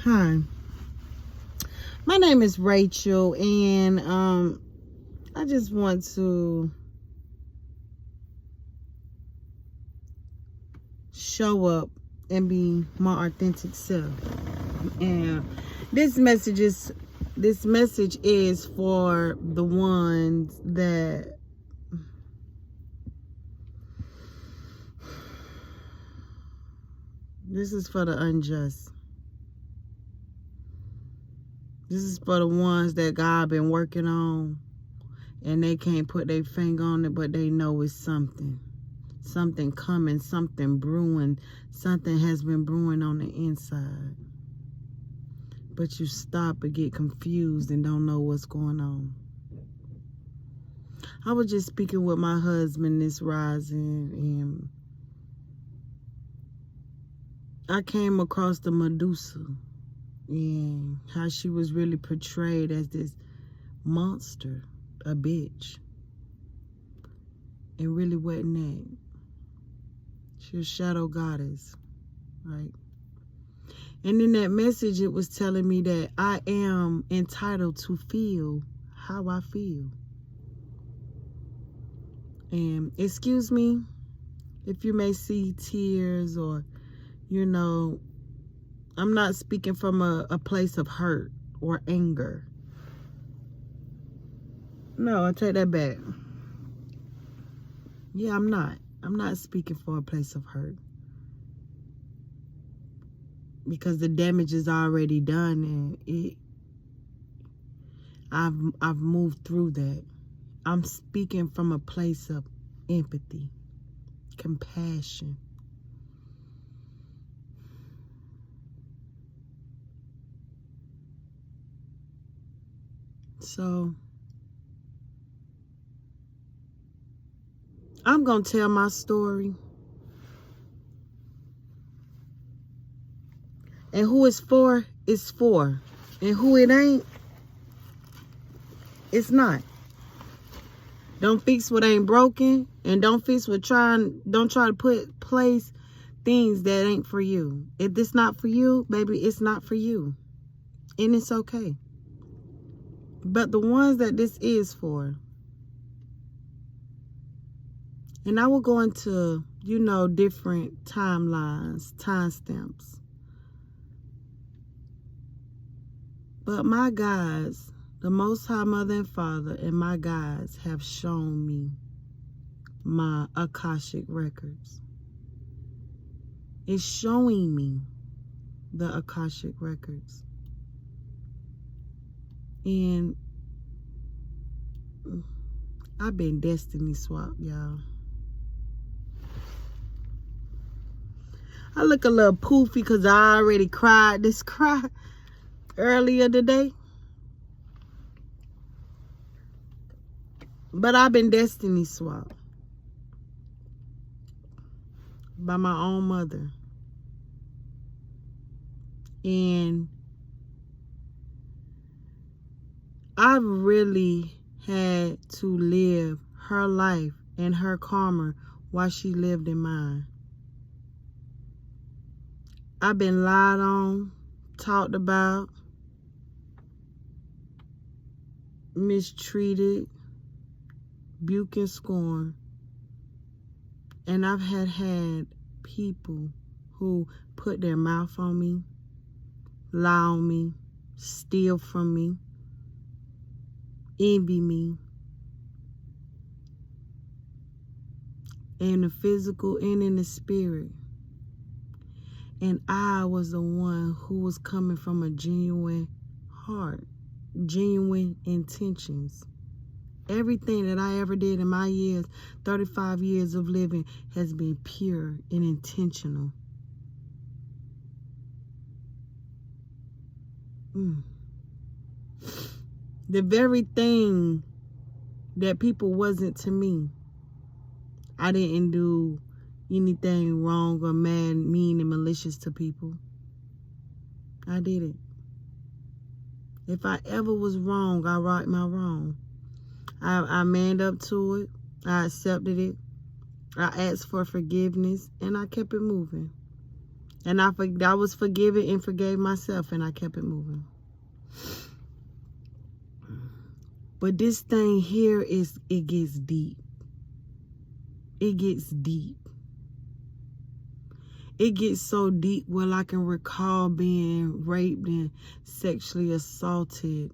Hi, my name is Rachel, and I just want to show up and be my authentic self. And this message is for the ones that this is for the unjust. This is for the ones that God been working on and they can't put their finger on it, but they know it's something. Something coming, something brewing, something has been brewing on the inside. But you stop and get confused and don't know what's going on. I was just speaking with my husband this rising, and I came across the Medusa and how she was really portrayed as this monster, a bitch. It really wasn't that. She was a shadow goddess, right? And in that message, it was telling me that I am entitled to feel how I feel. And excuse me if you may see tears or, I'm not speaking from a place of hurt or anger. No, I take that back. Yeah, I'm not. I'm not speaking for a place of hurt. Because the damage is already done, and I've moved through that. I'm speaking from a place of empathy, compassion. So I'm going to tell my story. And who it's for, it's for. And who it ain't, it's not. Don't fix what ain't broken, and don't try to place things that ain't for you. If it's not for you, baby, it's not for you. And it's okay. But the ones that this is for, and I will go into, different timelines, timestamps. But my guides, the Most High Mother and Father, and my guides have shown me my Akashic records. It's showing me the Akashic records. And I've been destiny swapped, y'all. I look a little poofy because I already cried this cry earlier today. But I've been destiny swapped by my own mother. And I've really had to live her life and her karma while she lived in mine. I've been lied on, talked about, mistreated, buke and scorn. And I've had people who put their mouth on me, lie on me, steal from me, envy me, in the physical and in the spirit. And I was the one who was coming from a genuine heart, genuine intentions. Everything that I ever did in my 35 years of living, has been pure and intentional. The very thing that people wasn't to me, I didn't do anything wrong or mad, mean, and malicious to people. I did it. If I ever was wrong, I right my wrong. I manned up to it. I accepted it. I asked for forgiveness, and I kept it moving. And I was forgiven and forgave myself, and I kept it moving. But this thing here it gets deep. It gets deep. It gets so deep where I can recall being raped and sexually assaulted.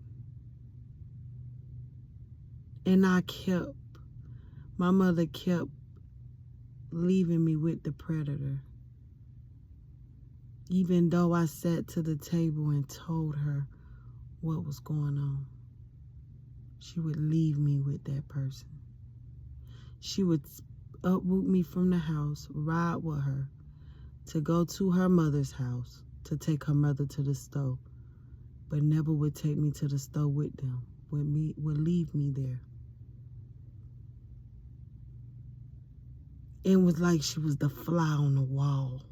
And my mother kept leaving me with the predator. Even though I sat to the table and told her what was going on, she would leave me with that person. She would uproot me from the house, ride with her, to go to her mother's house, to take her mother to the store, but never would take me to the store with them, would leave me there. It was like she was the fly on the wall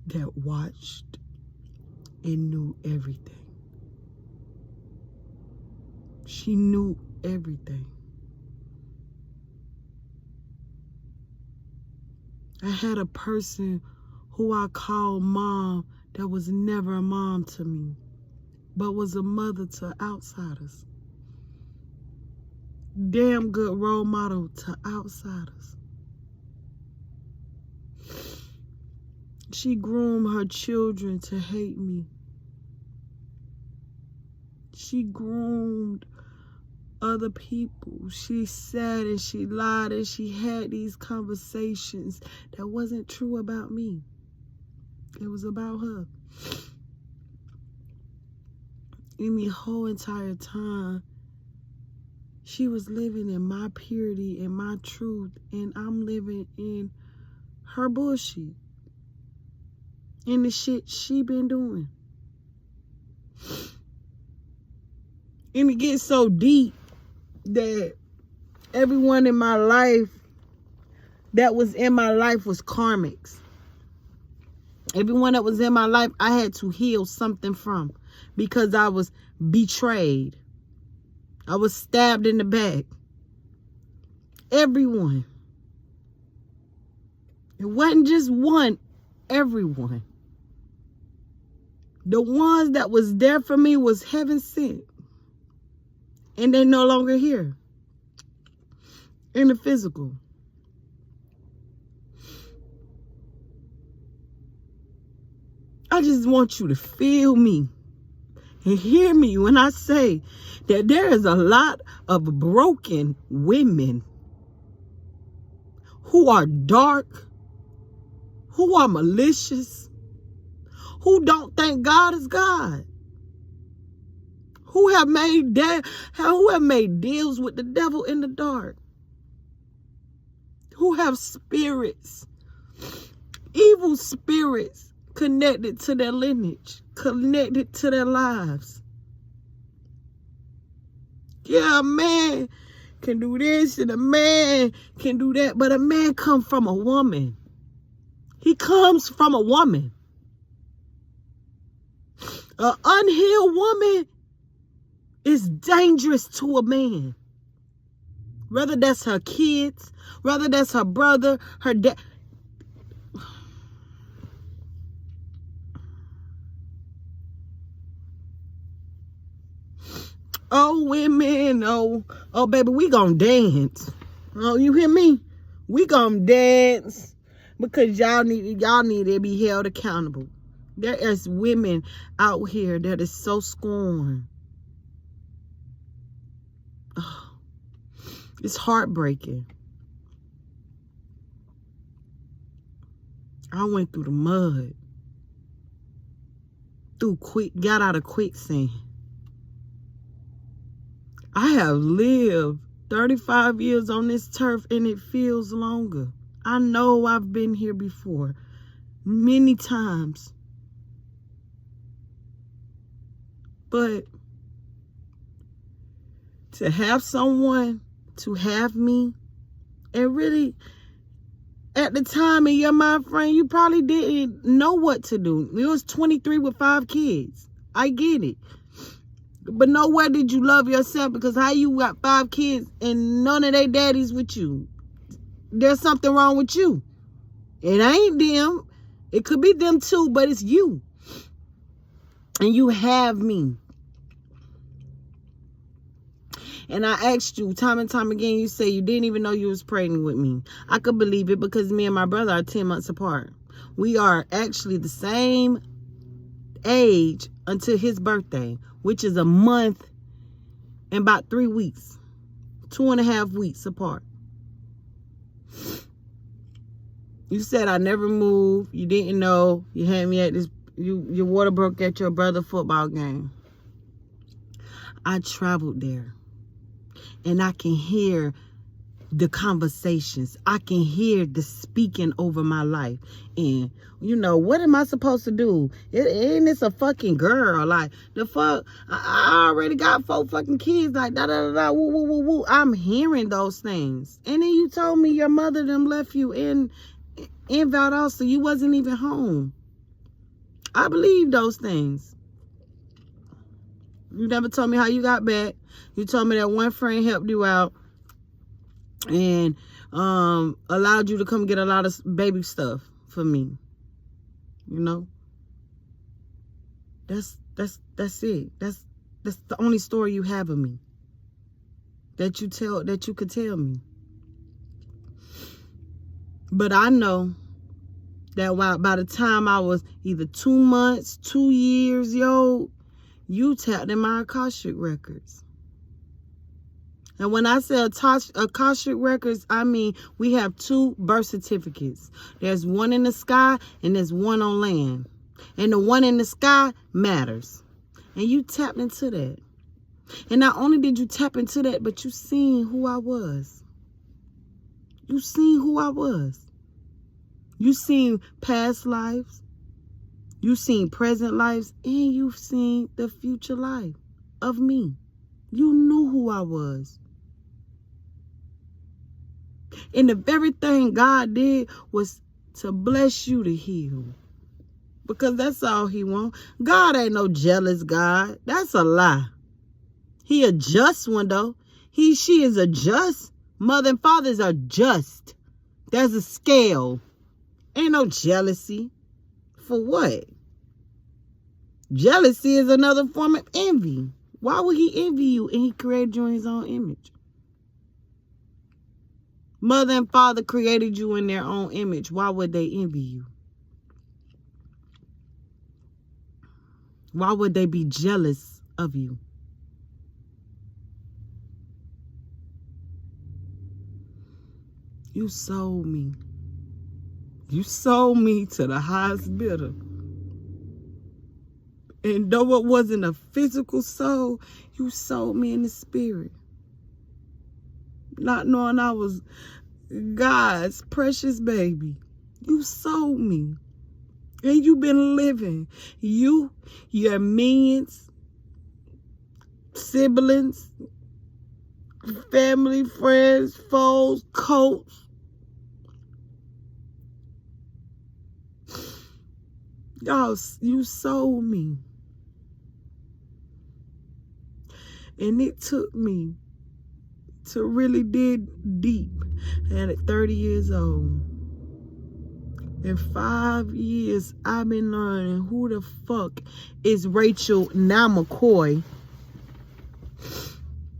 that watched and knew everything. She knew everything. I had a person who I called mom that was never a mom to me, but was a mother to outsiders. Damn good role model to outsiders. She groomed her children to hate me. She groomed other people. She said and she lied and she had these conversations that wasn't true about me. It was about her. In the whole entire time, she was living in my purity and my truth, and I'm living in her bullshit. And the shit she been doing. And it gets so deep that everyone in my life that was in my life was karmics. Everyone that was in my life, I had to heal something from, because I was betrayed. I was stabbed in the back. Everyone. It wasn't just one, everyone. The ones that was there for me was heaven sent. And they're no longer here. In the physical. I just want you to feel me and hear me when I say that there is a lot of broken women who are dark, who are malicious, who don't think God is God, who have made deals with the devil in the dark, who have spirits, evil spirits, connected to their lineage, connected to their lives. Yeah, a man can do this and a man can do that, but a man comes from a woman. He comes from a woman. An unhealed woman is dangerous to a man. Whether that's her kids, whether that's her brother, her dad. Oh, women, oh, baby, we gonna dance. Oh, you hear me? We gonna dance because y'all need to be held accountable. There is women out here that is so scorned. Oh, it's heartbreaking. I went through the mud, got out of quicksand. I have lived 35 years on this turf, and it feels longer. I know I've been here before, many times. But to have someone, to have me, and really, at the time in your mind frame, you probably didn't know what to do. You was 23 with 5 kids. I get it. But nowhere did you love yourself, because how you got 5 kids and none of their daddies with you? There's something wrong with you. It ain't them. It could be them too, but it's you. And you have me. And I asked you time and time again, you say you didn't even know you was pregnant with me. I could believe it because me and my brother are 10 months apart. We are actually the same age until his birthday, which is a month and about 3 weeks. 2.5 weeks apart. You said I never moved. You didn't know. You had me at this. Your water broke at your brother's football game. I traveled there. And I can hear the conversations. I can hear the speaking over my life. And, you know, what am I supposed to do? Ain't this a fucking girl? Like, the fuck? I already got 4 fucking kids. Like, da-da-da-da, woo-woo-woo-woo. I'm hearing those things. And then you told me your mother them left you in Valdosta. You wasn't even home. I believe those things. You never told me how you got back. You told me that one friend helped you out and allowed you to come get a lot of baby stuff for me. You know? That's it. That's the only story you have of me. That you could tell me. But I know that by the time I was either 2 months, 2 years old, you tapped in my Akashic records. And when I say Akashic records, I mean we have 2 birth certificates. There's one in the sky and there's one on land. And the one in the sky matters. And you tapped into that. And not only did you tap into that, but you seen who I was. You seen who I was. You seen past lives. You seen present lives. And you've seen the future life of me. You knew who I was. And the very thing God did was to bless you to heal. Because that's all he wants. God ain't no jealous God. That's a lie. He a just one though. She is a just. Mother and fathers are just. There's a scale. Ain't no jealousy. For what? Jealousy is another form of envy. Why would he envy you and he created you in his own image? Mother and father created you in their own image. Why would they envy you? Why would they be jealous of you? You sold me. You sold me to the highest bidder. And though it wasn't a physical soul, you sold me in the spirit. Not knowing I was God's precious baby. You sold me. And you've been living. You, your minions, siblings, family, friends, foes, cults. Y'all, you sold me. And it took me to really dig deep. And at 30 years old, in 5 years, I've been learning who the fuck is Rachel now McCoy.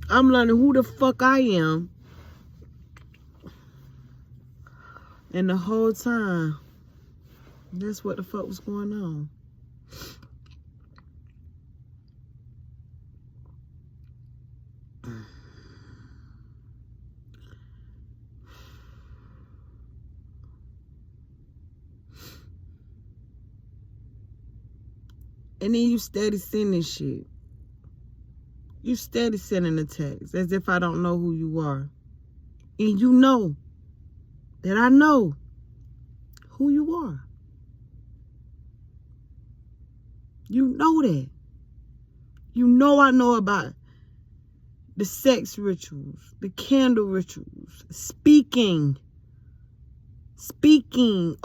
I'm learning who the fuck I am. And the whole time, that's what the fuck was going on. And then you steady sending shit. You steady sending a text as if I don't know who you are. And you know that I know who you are. You know that. You know I know about the sex rituals, the candle rituals, speaking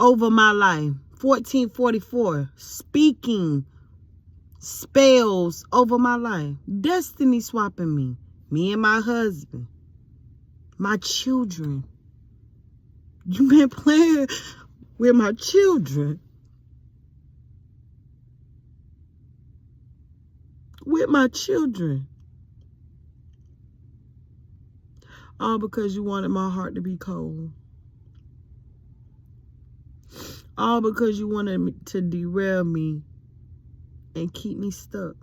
over my life. 1444, speaking spells over my life. Destiny swapping me and my husband, my children. You been playing with my children. With my children. All because you wanted my heart to be cold. All because you wanted me to derail me and keep me stuck.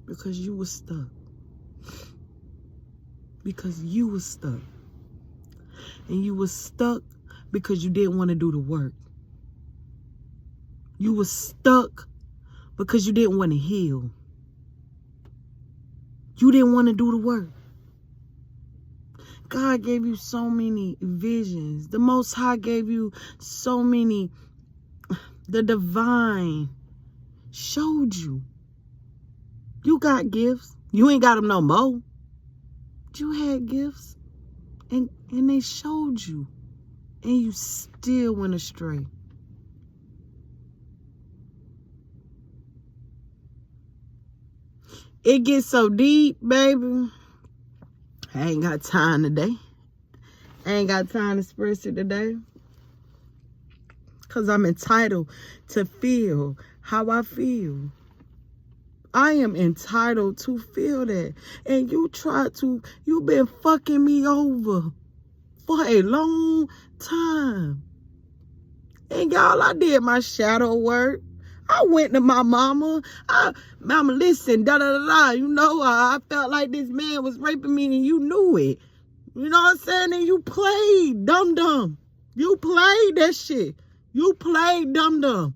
Because you were stuck. Because you were stuck. And you were stuck because you didn't want to do the work. You were stuck because you didn't want to heal. You didn't want to do the work. God gave you so many visions. The Most High gave you so many. The divine showed you. You got gifts. You ain't got them no more. You had gifts. And they showed you. And you still went astray. It gets so deep, baby. I ain't got time today. I ain't got time to express it today. Because I'm entitled to feel how I feel. I am entitled to feel that. And you've been fucking me over for a long time. And y'all, I did my shadow work. I went to my mama. Mama, listen, da-da-da-da. You know, I felt like this man was raping me and you knew it. You know what I'm saying? And you played dum-dum. You played that shit. You played dum-dum.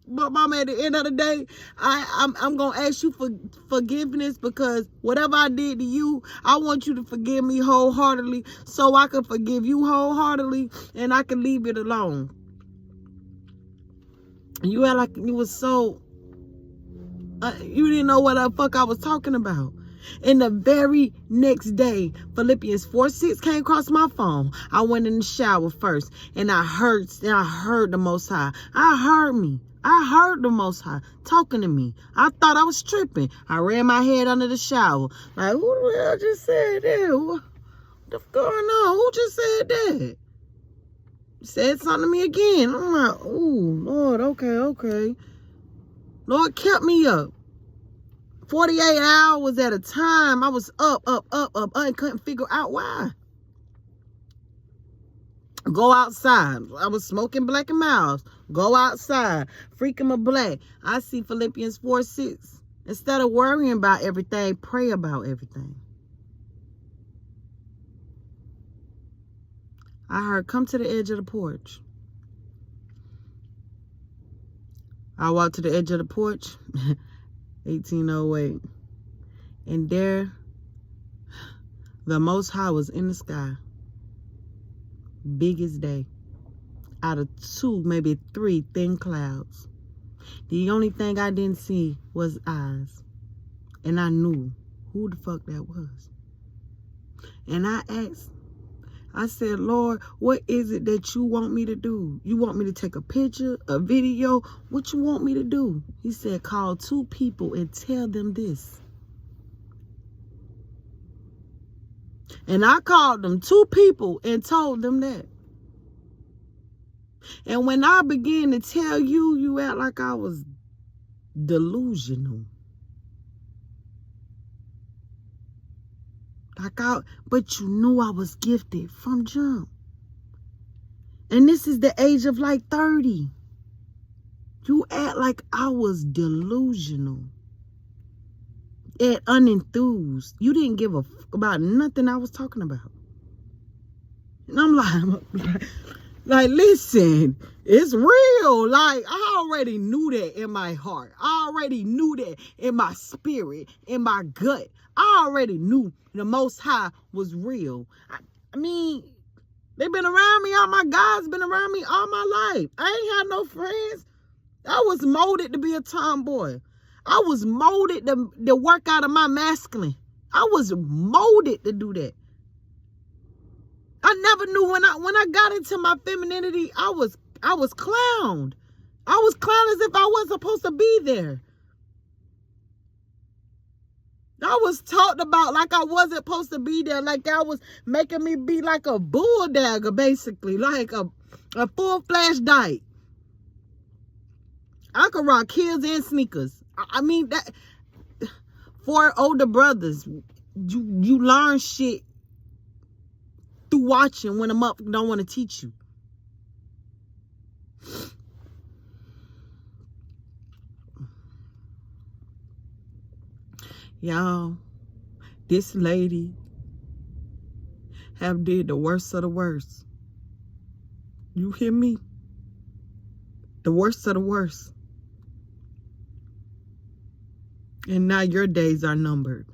But mama, at the end of the day, I'm going to ask you for forgiveness, because whatever I did to you, I want you to forgive me wholeheartedly so I can forgive you wholeheartedly and I can leave it alone. You act like you was so... you didn't know what the fuck I was talking about. And the very next day, Philippians 4:6 came across my phone. I went in the shower first, and I heard the Most High. I heard the Most High talking to me. I thought I was tripping. I ran my head under the shower. Like, who the hell just said that? What the fuck going on? Who just said that? Said something to me again. I'm like, oh, Lord, okay. Lord kept me up. 48 hours at a time. I was up, and couldn't figure out why. Go outside. I was smoking Black and Miles. Go outside. Freaking my black. I see Philippians 4:6. Instead of worrying about everything, pray about everything. I heard, come to the edge of the porch. I walked to the edge of the porch. 1808. And there, the Most High was in the sky. Biggest day. Out of 2, maybe 3 thin clouds. The only thing I didn't see was eyes. And I knew who the fuck that was. And I asked, I said, Lord, what is it that you want me to do? You want me to take a picture, a video? What you want me to do? He said, call 2 people and tell them this. And I called them 2 people and told them that. And when I began to tell you, you act like I was delusional. But you knew I was gifted from jump. And this is the age of like 30. You act like I was delusional. And unenthused. You didn't give a fuck about nothing I was talking about. And I'm like, listen, it's real. Like, I already knew that in my heart. I already knew that in my spirit, in my gut. I already knew the Most High was real. I mean, they've been around me. All my guys been around me all my life. I ain't had no friends. I was molded to be a tomboy. I was molded to work out of my masculine. I was molded to do that. I never knew when I got into my femininity, I was clowned. I was clowned as if I wasn't supposed to be there. I was talked about like I wasn't supposed to be there. Like I was making me be like a bulldagger, basically. Like a full-fledged dyke. I could rock heels and sneakers. I mean, that for older brothers, you learn shit through watching when a motherfucker don't want to teach you. Y'all, this lady have did the worst of the worst. You hear me? The worst of the worst. And now your days are numbered.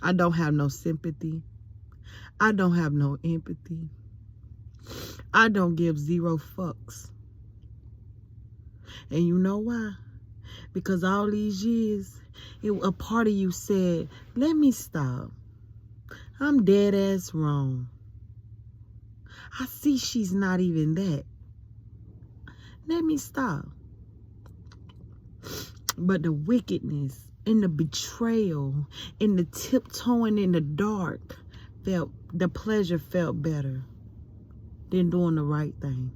I don't have no sympathy. I don't have no empathy. I don't give zero fucks. And you know why? Because all these years, a part of you said, let me stop. I'm dead ass wrong. I see she's not even that. Let me stop. But the wickedness and the betrayal and the tiptoeing in the dark the pleasure felt better than doing the right thing.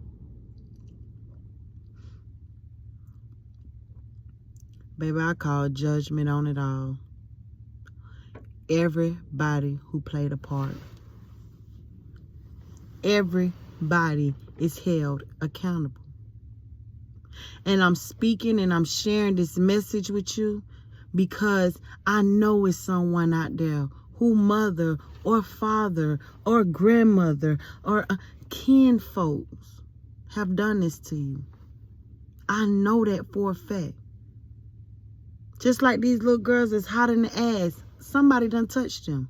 Baby, I call judgment on it all. Everybody who played a part. Everybody is held accountable. And I'm speaking and I'm sharing this message with you because I know it's someone out there who mother or father or grandmother or kin folks have done this to you. I know that for a fact. Just like these little girls that's hot in the ass, somebody done touched them.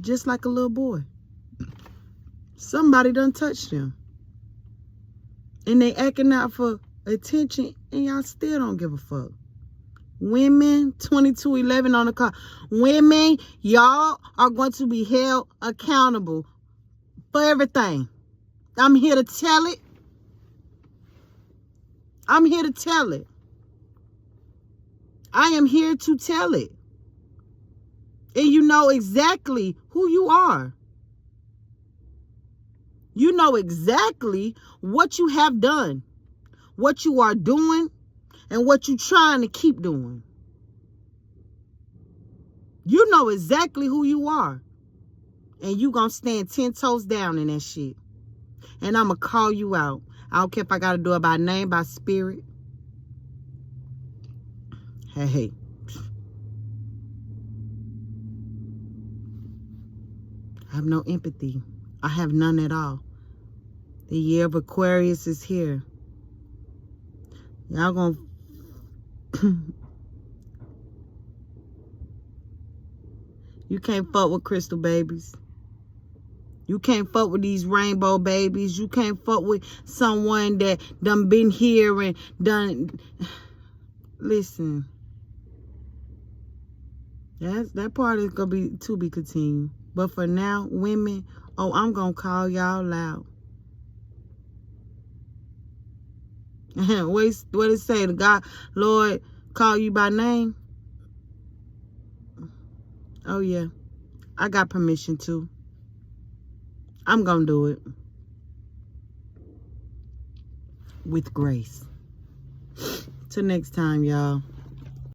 Just like a little boy. Somebody done touched them. And they acting out for attention and y'all still don't give a fuck. Women, 2211 on the car. Women, y'all are going to be held accountable for everything. I'm here to tell it. I'm here to tell it. I am here to tell it. And you know exactly who you are. You know exactly what you have done, what you are doing, and what you're trying to keep doing. You know exactly who you are. And you gonna stand 10 toes down in that shit. And I'm gonna call you out. I don't care if I gotta do it by name, by spirit. Hey. I have no empathy. I have none at all. The year of Aquarius is here. Y'all gonna... You can't fuck with crystal babies. You can't fuck with these rainbow babies. You can't fuck with someone that done been here and done... Listen. That part is gonna be to be continued. But for now, women, I'm gonna call y'all out. What it say? The God, Lord, call you by name? Oh yeah, I got permission to. I'm gonna do it. With grace. Till next time, y'all.